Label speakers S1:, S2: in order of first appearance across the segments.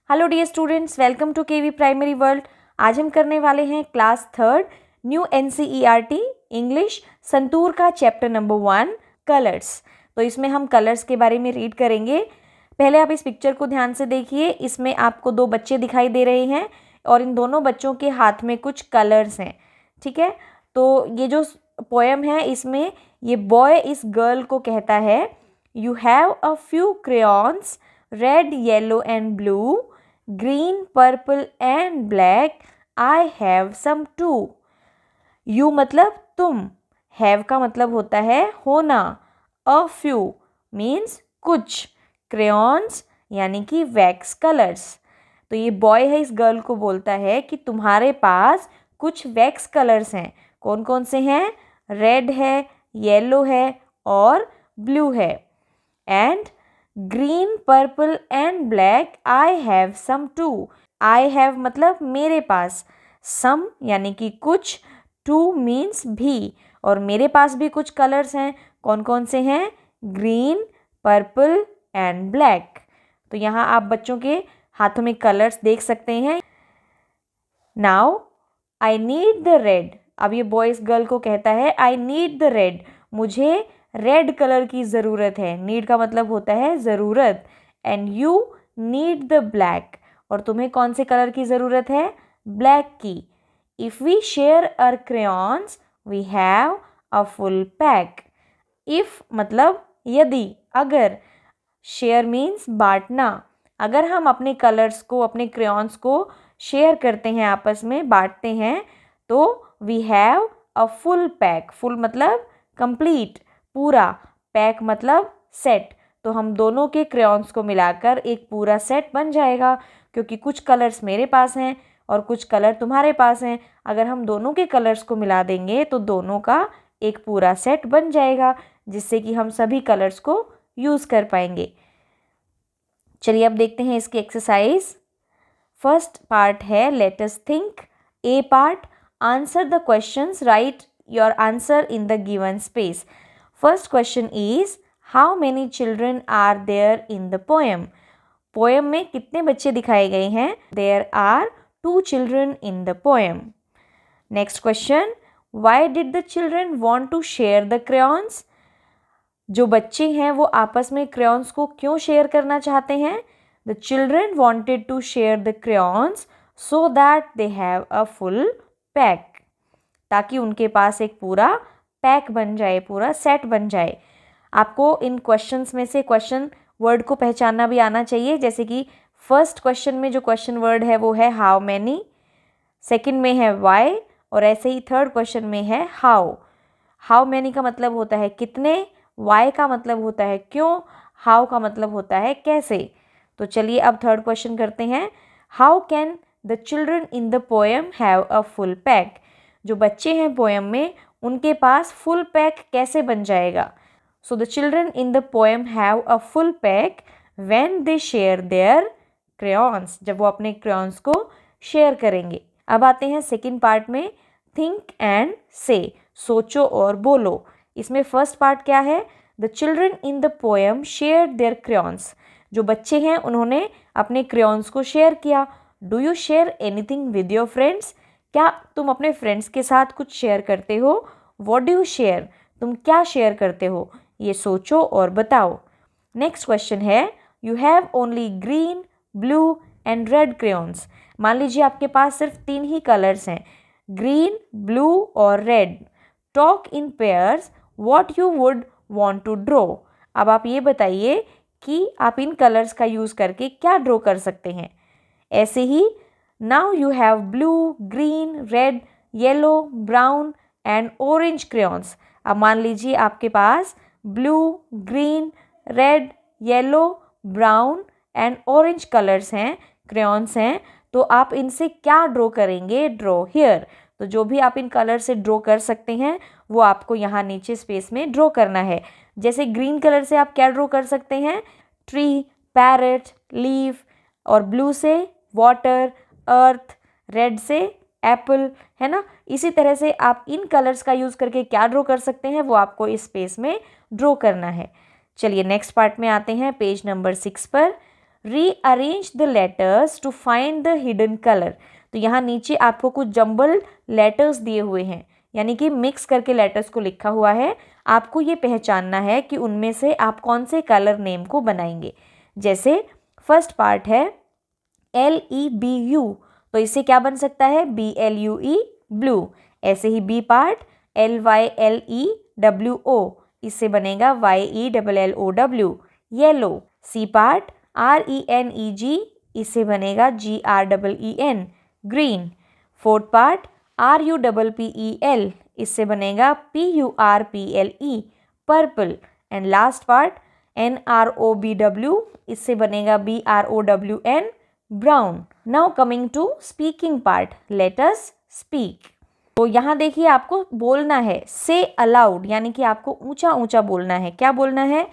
S1: Hello dear students, welcome to KV primary world. आज हम करने वाले हैं class third new NCERT English Santoor का चैप्टर नंबर 1 कलर्स। तो इसमें हम कलर्स के बारे में रीड करेंगे। पहले आप इस पिक्चर को ध्यान से देखिए। इसमें आपको दो बच्चे दिखाई दे रहे हैं और इन दोनों बच्चों के हाथ में कुछ कलर्स हैं। ठीक है, तो ये जो पोएम है इसमें ये बॉय इस गर्ल को कहता है, you have a few crayons red yellow and blue, green, purple and black. I have some too. You मतलब तुम, have का मतलब होता है होना, a few means कुछ, crayons यानी कि wax colors। तो ये बॉय है इस गर्ल को बोलता है कि तुम्हारे पास कुछ वैक्स कलर्स हैं। कौन कौन से हैं? रेड है, येलो है और ब्लू है। And green, purple and black I have some too. I have मतलब मेरे पास, सम यानी कि कुछ, टू मीन्स भी, और मेरे पास भी कुछ कलर्स हैं। कौन कौन से हैं? Green, purple and black. तो यहाँ आप बच्चों के हाथों में कलर्स देख सकते हैं। Now I need the red. अब ये बॉयज गर्ल को कहता है आई नीड द रेड, मुझे रेड कलर की ज़रूरत है। नीड का मतलब होता है ज़रूरत। And you need the black, और तुम्हें कौन से कलर की ज़रूरत है? ब्लैक की। If we share our crayons we have a full pack. If मतलब यदि, अगर, शेयर मीन्स बांटना। अगर हम अपने कलर्स को, अपने क्रेयॉन्स को शेयर करते हैं, आपस में बांटते हैं, तो we have a full pack. Full मतलब कंप्लीट, पूरा, पैक मतलब सेट। तो हम दोनों के क्रेयॉन्स को मिलाकर एक पूरा सेट बन जाएगा, क्योंकि कुछ कलर्स मेरे पास हैं और कुछ कलर तुम्हारे पास हैं। अगर हम दोनों के कलर्स को मिला देंगे तो दोनों का एक पूरा सेट बन जाएगा, जिससे कि हम सभी कलर्स को यूज़ कर पाएंगे। चलिए अब देखते हैं इसकी एक्सरसाइज। फर्स्ट पार्ट है let us think. A part, answer the questions, write your answer in the given space. First question is how many children are there in the poem. Poem में कितने बच्चे दिखाए गए हैं? There are 2 children in the poem. Next question, why did the children want to share the crayons. जो बच्चे हैं वो आपस में क्रेयॉन्स को क्यों शेयर करना चाहते हैं? The children wanted to share the crayons so that they have a full pack, ताकि उनके पास एक पूरा पैक बन जाए, पूरा सेट बन जाए। आपको इन क्वेश्चंस में से क्वेश्चन वर्ड को पहचानना भी आना चाहिए। जैसे कि फर्स्ट क्वेश्चन में जो क्वेश्चन वर्ड है वो है हाउ मैनी, सेकंड में है व्हाई, और ऐसे ही थर्ड क्वेश्चन में है हाउ। हाउ मैनी का मतलब होता है कितने, व्हाई का मतलब होता है क्यों, हाउ का मतलब होता है कैसे। तो चलिए अब थर्ड क्वेश्चन करते हैं। How can the children in the poem have a full pack. जो बच्चे हैं पोएम में उनके पास फुल पैक कैसे बन जाएगा? So the children in the poem have a full pack when they share their crayons, जब वो अपने क्रेयॉन्स को शेयर करेंगे। अब आते हैं सेकंड पार्ट में, थिंक एंड से, सोचो और बोलो। इसमें फर्स्ट पार्ट क्या है? The children in the poem share their crayons. जो बच्चे हैं उन्होंने अपने क्रेयॉन्स को शेयर किया। Do you share anything with your friends. क्या तुम अपने फ्रेंड्स के साथ कुछ शेयर करते हो? व्हाट डू यू शेयर, तुम क्या शेयर करते हो? ये सोचो और बताओ। नेक्स्ट क्वेश्चन है, you have only green, blue and red crayons. मान लीजिए आपके पास सिर्फ 3 ही कलर्स हैं, ग्रीन, ब्लू और red. Talk in pairs what you would want to draw. अब आप ये बताइए कि आप इन कलर्स का यूज़ करके क्या ड्रॉ कर सकते हैं। ऐसे ही now you have blue, green, red, yellow, brown and orange crayons. अब मान लीजिए आपके पास blue, green, red, yellow, brown and orange colours हैं, क्रेयॉन्स हैं। तो आप इनसे क्या ड्रॉ करेंगे? Draw here. तो जो भी आप इन कलर से ड्रॉ कर सकते हैं वो आपको यहाँ नीचे स्पेस में ड्रॉ करना है। जैसे ग्रीन कलर से आप क्या ड्रॉ कर सकते हैं? ट्री, पैरेट, लीफ, और ब्लू से वाटर, अर्थ, रेड से एप्पल, है ना। इसी तरह से आप इन कलर्स का यूज़ करके क्या ड्रॉ कर सकते हैं वो आपको इस स्पेस में ड्रॉ करना है। चलिए नेक्स्ट पार्ट में आते हैं, पेज नंबर 6 पर। Rearrange the letters to find the hidden colour. तो यहाँ नीचे आपको कुछ जंबल लेटर्स दिए हुए हैं, यानी कि मिक्स करके लेटर्स को लिखा हुआ है। आपको ये पहचानना है कि उनमें से आप कौन से कलर नेम को बनाएंगे। जैसे फर्स्ट पार्ट है LEBU, तो इससे क्या बन सकता है BLUE ब्लू। ऐसे ही बी पार्ट LYLEWO, इससे बनेगा YELLOW yellow. C part RENEG, इससे बनेगा GREEN green. Fourth part RUPPEL, इससे बनेगा PURPLE purple. And last part NROBW, इससे बनेगा BROWN brown. Now coming to speaking part, let us speak. तो यहाँ देखिए आपको बोलना है से अलाउड, यानी कि आपको ऊंचा ऊंचा बोलना है। क्या बोलना है?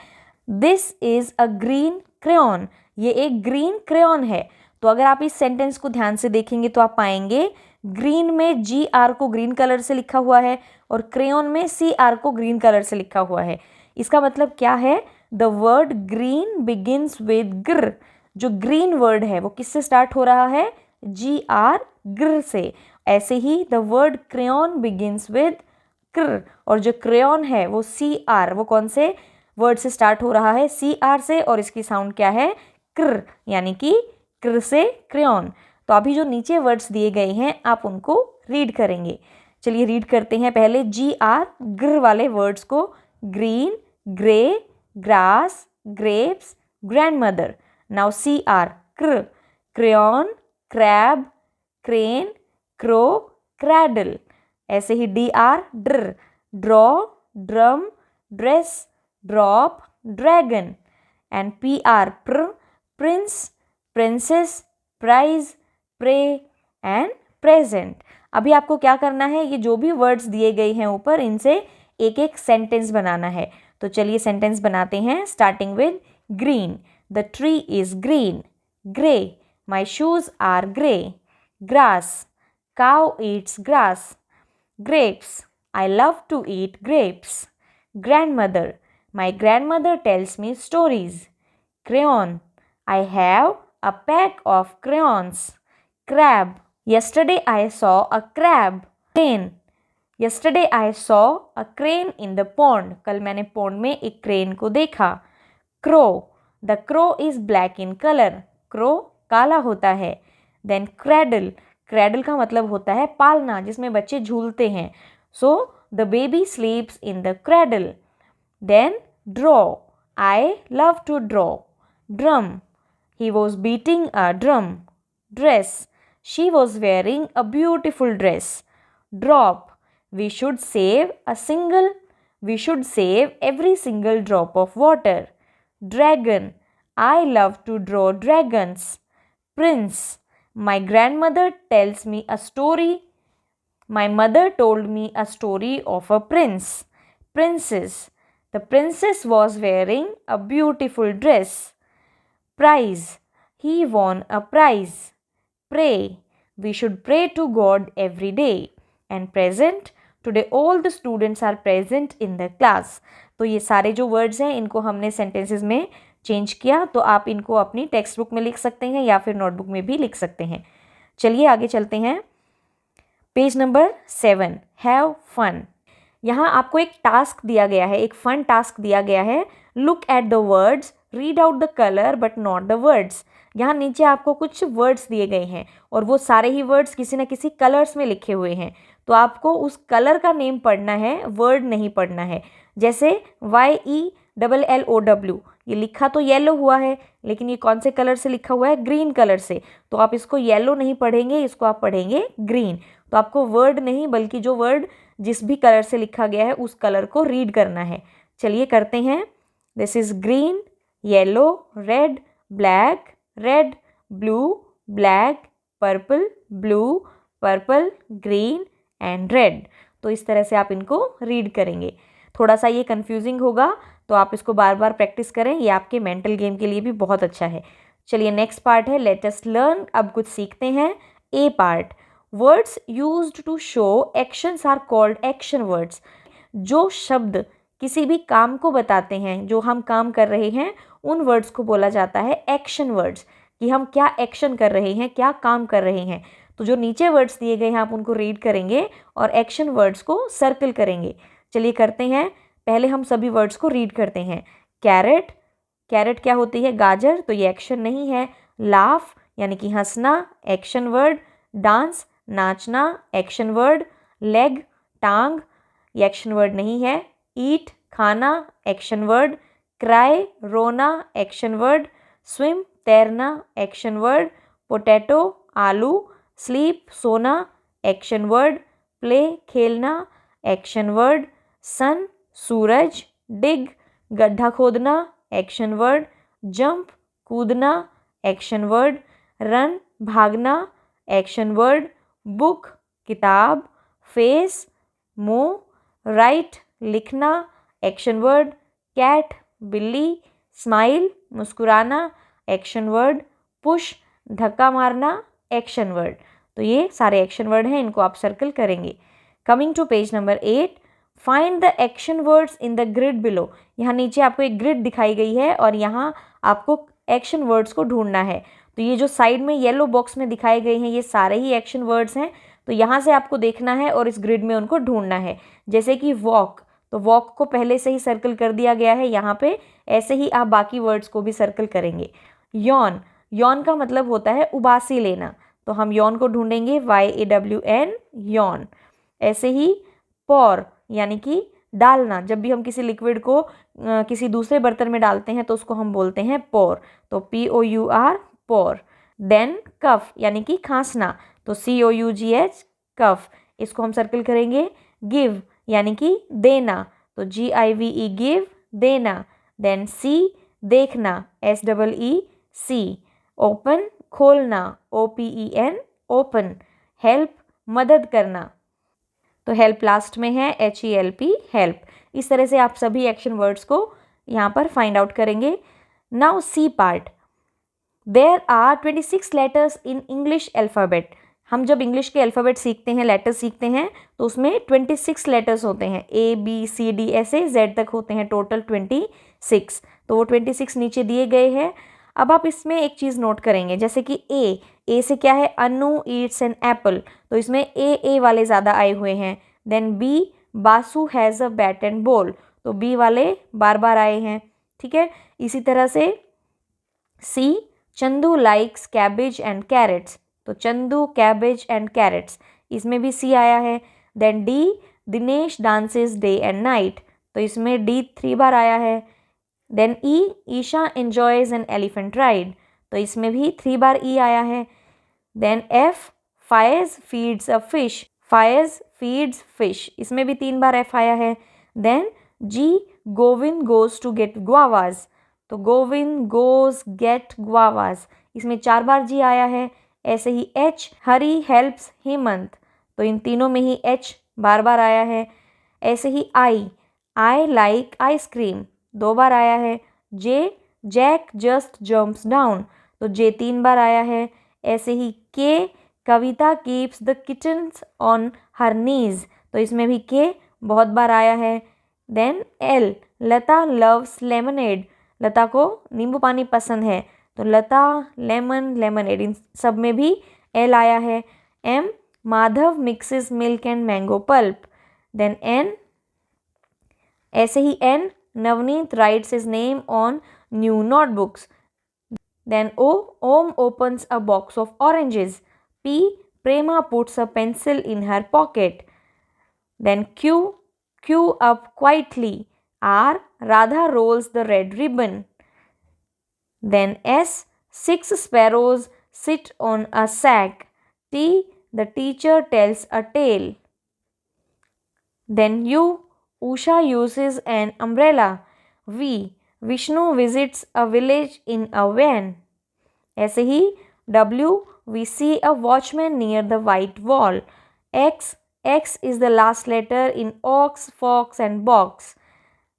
S1: This is a green crayon, ये एक ग्रीन क्रेयॉन है। तो अगर आप इस सेंटेंस को ध्यान से देखेंगे तो आप पाएंगे ग्रीन में GR को ग्रीन कलर से लिखा हुआ है और क्रेयॉन में CR को ग्रीन कलर से लिखा हुआ है। इसका मतलब क्या है? The word green begins with ग्र। जो ग्रीन वर्ड है वो किससे स्टार्ट हो रहा है? GR ग्र से। ऐसे ही the word crayon begins with क्र, और जो क्रेयॉन है वो CR, वो कौन से वर्ड से स्टार्ट हो रहा है? CR से, और इसकी साउंड क्या है? क्र, यानी कि क्र से क्रेयॉन। तो अभी जो नीचे वर्ड्स दिए गए हैं आप उनको रीड करेंगे। चलिए रीड करते हैं पहले GR ग्र वाले वर्ड्स को। Green, grey, grass, grapes, grandmother. Now CR क्र, crayon, crab, crane, crow, cradle. ऐसे ही DR ड्र, draw, drum, dress, drop, dragon. And PR प्र, prince, princess, prize, pray and present. अभी आपको क्या करना है? ये जो भी वर्ड्स दिए गए हैं ऊपर, इनसे एक एक सेंटेंस बनाना है। तो चलिए सेंटेंस बनाते हैं, starting with green. The tree is green. Grey, my shoes are grey. Grass, cow eats grass. Grapes, I love to eat grapes. Grandmother, my grandmother tells me stories. Crayon, I have a pack of crayons. Crab, yesterday I saw a crab. Crane, yesterday I saw a crane in the pond. कल मैंने pond में एक crane को देखा. Crow, the crow is black in color. Crow काला होता है. Then cradle, cradle का मतलब होता है पालना, जिसमें बच्चे झूलते हैं। So the baby sleeps in the cradle. Then draw, I love to draw. Drum, he was beating a drum. Dress, she was wearing a beautiful dress. Drop, we should save every single drop of water. Dragon, I love to draw dragons. Prince, my grandmother tells me a story. My mother told me a story of a prince. Princess, the princess was wearing a beautiful dress. Prize, he won a prize. Pray, we should pray to God every day. And present, today all the students are present in the class. तो ये सारे जो words हैं इनको हमने sentences में change किया, तो आप इनको अपनी टेक्स्ट बुक में लिख सकते हैं या फिर नोटबुक में भी लिख सकते हैं। चलिए आगे चलते हैं। Page number 7, have fun. यहाँ आपको एक टास्क दिया गया है, एक फन टास्क दिया गया है। Look at the words, read out the colour but not the words. यहाँ नीचे आपको कुछ वर्ड्स दिए गए हैं और वो सारे ही वर्ड्स किसी न किसी कलर्स में लिखे हुए हैं, तो आपको उस कलर का नेम पढ़ना है, वर्ड नहीं पढ़ना है। जैसे YELLOW, ये लिखा तो येलो हुआ है, लेकिन ये कौन से कलर से लिखा हुआ है? ग्रीन कलर से। तो आप इसको येलो नहीं पढ़ेंगे, इसको आप पढ़ेंगे ग्रीन। तो आपको वर्ड नहीं बल्कि जो वर्ड जिस भी कलर से लिखा गया है उस कलर को रीड करना है। चलिए करते हैं। This is green, yellow, red, black, red, blue, black, purple, blue, purple, green and red. तो इस तरह से आप इनको रीड करेंगे। थोड़ा सा ये कंफ्यूजिंग होगा तो आप इसको बार बार प्रैक्टिस करें, ये आपके मेंटल गेम के लिए भी बहुत अच्छा है। चलिए नेक्स्ट पार्ट है लेट अस लर्न। अब कुछ सीखते हैं। A part, words used to show actions are called action words. जो शब्द किसी भी काम को बताते हैं, जो हम काम कर रहे हैं, उन वर्ड्स को बोला जाता है एक्शन वर्ड्स, कि हम क्या एक्शन कर रहे हैं, क्या काम कर रहे हैं। तो जो नीचे वर्ड्स दिए गए हैं आप उनको रीड करेंगे और एक्शन वर्ड्स को सर्कल करेंगे। चलिए करते हैं। पहले हम सभी वर्ड्स को रीड करते हैं। कैरेट, कैरेट क्या होती है? गाजर, तो ये एक्शन नहीं है। लाफ यानी कि हंसना, एक्शन वर्ड। डांस, नाचना, एक्शन वर्ड। लेग, टांग, ये एक्शन वर्ड नहीं है। ईट, खाना, एक्शन वर्ड। क्राई, रोना, एक्शन वर्ड। स्विम, तैरना, एक्शन वर्ड। पोटैटो, आलू। स्लीप, सोना, एक्शन वर्ड। प्ले, खेलना, एक्शन वर्ड। सन, सूरज। डिग, गड्ढा खोदना, एक्शन वर्ड। जंप, कूदना, एक्शन वर्ड। रन, भागना, एक्शन वर्ड। बुक, किताब। फेस, मुंह। राइट, लिखना, एक्शन वर्ड। कैट, बिल्ली। स्माइल, मुस्कुराना, एक्शन वर्ड। पुश, धक्का मारना, एक्शन वर्ड। तो ये सारे एक्शन वर्ड हैं, इनको आप सर्कल करेंगे। Coming to page number 8, find the action words in the grid below. यहाँ नीचे आपको एक ग्रिड दिखाई गई है और यहाँ आपको एक्शन वर्ड्स को ढूंढना है। तो ये जो साइड में येलो बॉक्स में दिखाए गए हैं ये सारे ही एक्शन वर्ड्स हैं। तो यहाँ से आपको देखना है और इस ग्रिड में उनको ढूंढना है। जैसे कि वॉक, तो वॉक को पहले से ही सर्कल कर दिया गया है यहाँ पे। ऐसे ही आप बाकी वर्ड्स को भी सर्कल करेंगे। यॉन, यॉन का मतलब होता है उबासी लेना, तो हम यॉन को ढूंढेंगे YAWN, यॉन। ऐसे ही पॉर यानी कि डालना, जब भी हम किसी लिक्विड को किसी दूसरे बर्तन में डालते हैं तो उसको हम बोलते हैं पोर, तो POUR, पोर। देन कफ यानी कि खांसना, तो COUGH, कफ, इसको हम सर्कल करेंगे। गिव यानी कि देना, तो GIVE, गिव, देना। देन सी, देखना, SEEC। ओपन, खोलना, OPEN, ओपन। हेल्प, मदद करना, तो हेल्प लास्ट में है, HELP, हेल्प। इस तरह से आप सभी एक्शन वर्ड्स को यहाँ पर फाइंड आउट करेंगे। Now C part, there are 26 letters in English alphabet. हम जब इंग्लिश के अल्फ़ाबेट सीखते हैं, लेटर सीखते हैं, तो उसमें 26 लेटर्स होते हैं। ABCD ऐसे Z तक होते हैं, टोटल 26। तो वो 26 नीचे दिए गए हैं। अब आप इसमें एक चीज़ नोट करेंगे, जैसे कि ए से क्या है? अनु ईट्स एन एप्पल, तो इसमें ए वाले ज़्यादा आए हुए हैं। Then B, Basu has a bat and ball, तो बी वाले बार बार आए हैं। ठीक है, इसी तरह से C, Chandu likes cabbage and carrots, तो चंदू, कैबेज एंड कैरेट्स, इसमें भी सी आया है। Then D, Dinesh dances day and night, तो इसमें डी 3 बार आया है। Then E, Isha enjoys an elephant ride, तो इसमें भी 3 बार ई आया है। Then F, Faiz feeds a fish, Faiz feeds fish, इसमें भी 3 बार एफ आया है। Then G, Govind goes to get guavas, तो गोविंद गोज गेट गुआवाज, इसमें 4 बार जी आया है। ऐसे ही एच, हरी हेल्प्स हेमंत, तो इन तीनों में ही एच बार बार आया है। ऐसे ही आई लाइक आइसक्रीम, 2 बार आया है। J, Jack just jumps down, तो जे 3 बार आया है। ऐसे ही के, Kavita keeps the kittens on her knees, तो इसमें भी के बहुत बार आया है। Then L, Lata loves lemonade, Lata को नींबू पानी पसंद है, तो लता, लेमन, लेमनेड, इन सब में भी एल आया है। M, Madhav mixes milk and mango pulp, then N, ऐसे ही N, Navneet writes his name on new notebooks. Then O, Om opens a box of oranges. P, Prema puts a pencil in her pocket. Then Q, queue up quietly. R, Radha rolls the red ribbon. Then S, 6 sparrows sit on a sack. T, the teacher tells a tale. Then U, Usha uses an umbrella. V, Vishnu visits a village in a van. ऐसे ही W, we see a watchman near the white wall. X, X is the last letter in ox, fox and box.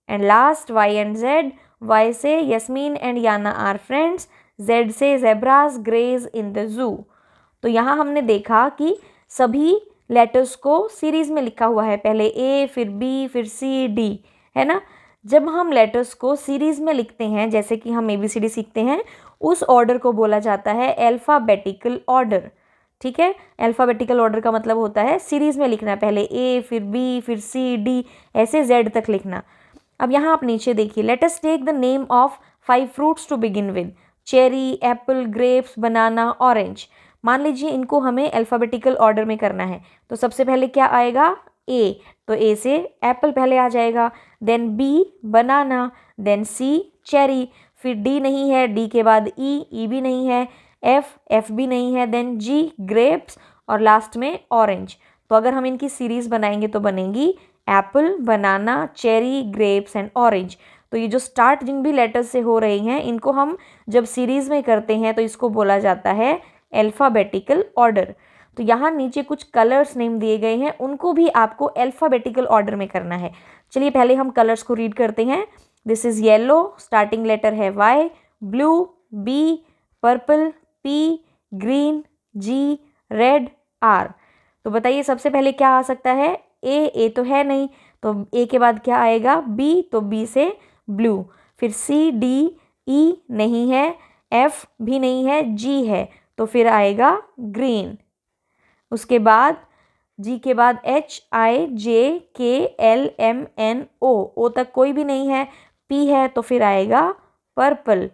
S1: And last Y and Z, Y से Yasmin and Yana are friends. Z से zebras graze in the zoo. तो यहाँ हमने देखा कि सभी letters को series में लिखा हुआ है, पहले A, फिर B, फिर C, D, है ना। जब हम लेटर्स को सीरीज़ में लिखते हैं, जैसे कि हम ABCD सीखते हैं, उस ऑर्डर को बोला जाता है अल्फ़ाबेटिकल ऑर्डर। ठीक है, अल्फ़ाबेटिकल ऑर्डर का मतलब होता है सीरीज़ में लिखना, पहले A फिर B फिर C D ऐसे Z तक लिखना। अब यहाँ आप नीचे देखिए, let us take the name of 5 fruits to begin with, cherry, apple, grapes, banana, orange. मान लीजिए इनको हमें अल्फ़ाबेटिकल ऑर्डर में करना है, तो सबसे पहले क्या आएगा? A, तो A से एप्पल पहले आ जाएगा, देन B बनाना, देन C चेरी, फिर D नहीं है, D के बाद E भी नहीं है, F भी नहीं है, देन G ग्रेप्स और लास्ट में ऑरेंज। तो अगर हम इनकी सीरीज़ बनाएंगे तो बनेगी Apple, banana, cherry, grapes and orange. तो ये जो स्टार्टिंग भी लेटर्स से हो रही हैं, इनको हम जब सीरीज़ में करते हैं तो इसको बोला जाता है अल्फ़ाबेटिकल ऑर्डर। तो यहाँ नीचे कुछ कलर्स नेम दिए गए हैं, उनको भी आपको अल्फ़ाबेटिकल ऑर्डर में करना है। चलिए पहले हम कलर्स को रीड करते हैं। This is yellow, starting letter है Y, blue B, purple P, green G, red R। तो बताइए सबसे पहले क्या आ सकता है? A तो है नहीं, तो A के बाद क्या आएगा? B, तो B से ब्लू, फिर C D E नहीं है, F भी नहीं है, G है, तो फिर आएगा ग्रीन। उसके बाद G के बाद H I J K L M N O तक कोई भी नहीं है, P है, तो फिर आएगा पर्पल।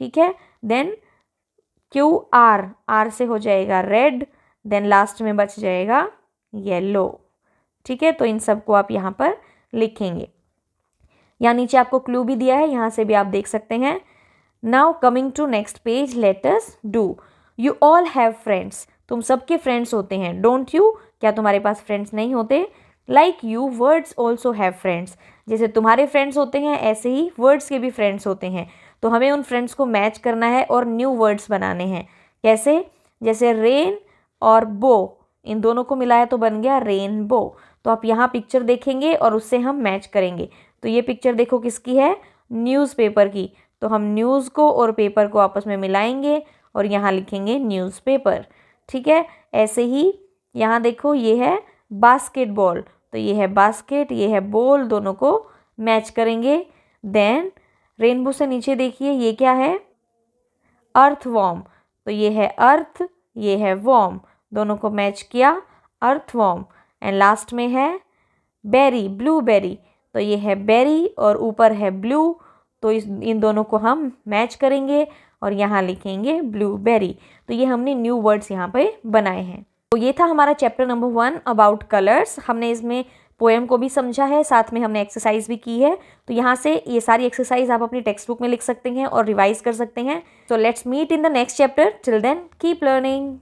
S1: ठीक है, देन Q R से हो जाएगा रेड, देन लास्ट में बच जाएगा येलो। ठीक है, तो इन सबको आप यहाँ पर लिखेंगे। यहाँ नीचे आपको क्लू भी दिया है, यहाँ से भी आप देख सकते हैं। Now coming to next page, let us do. You all have friends, तुम सबके फ्रेंड्स होते हैं। डोंट यू, क्या तुम्हारे पास फ्रेंड्स नहीं होते? Like you words also have friends, जैसे तुम्हारे फ्रेंड्स होते हैं ऐसे ही वर्ड्स के भी फ्रेंड्स होते हैं। तो हमें उन फ्रेंड्स को मैच करना है और न्यू वर्ड्स बनाने हैं। कैसे? जैसे रेन और बो, इन दोनों को मिलाया तो बन गया रेनबो। तो आप यहाँ पिक्चर देखेंगे और उससे हम मैच करेंगे। तो ये पिक्चर देखो किसकी है? न्यूज़पेपर की। तो हम न्यूज़ को और पेपर को आपस में मिलाएंगे और यहाँ लिखेंगे न्यूज़पेपर। ठीक है, ऐसे ही यहाँ देखो, ये है बास्केटबॉल, तो ये है बास्केट, ये है बॉल, दोनों को मैच करेंगे। देन रेनबो से नीचे देखिए, ये क्या है? अर्थवॉर्म, तो ये है अर्थ, ये है वॉर्म, दोनों को मैच किया, अर्थवॉर्म। एंड लास्ट में है बेरी, ब्लूबेरी, तो ये है बेरी और ऊपर है ब्लू, तो इन दोनों को हम मैच करेंगे और यहाँ लिखेंगे ब्लूबेरी। तो ये हमने न्यू वर्ड्स यहाँ पे बनाए हैं। तो ये था हमारा चैप्टर नंबर 1 अबाउट कलर्स। हमने इसमें पोएम को भी समझा है, साथ में हमने एक्सरसाइज भी की है। तो यहाँ से ये सारी एक्सरसाइज आप अपनी टेक्स्ट बुक में लिख सकते हैं और रिवाइज कर सकते हैं। So let's meet in the next chapter. Till then keep learning.